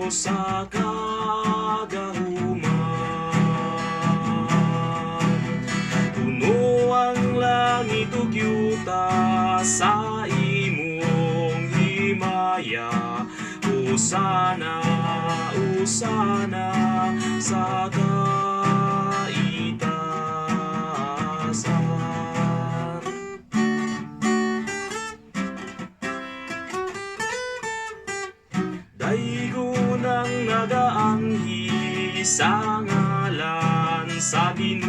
sa kagahuman, puno ang langit ug yuta sa imong himaya. Hosana, hosana sa kaitasan. Daygon ang nagaanghi sa ngalan sa Ginoo.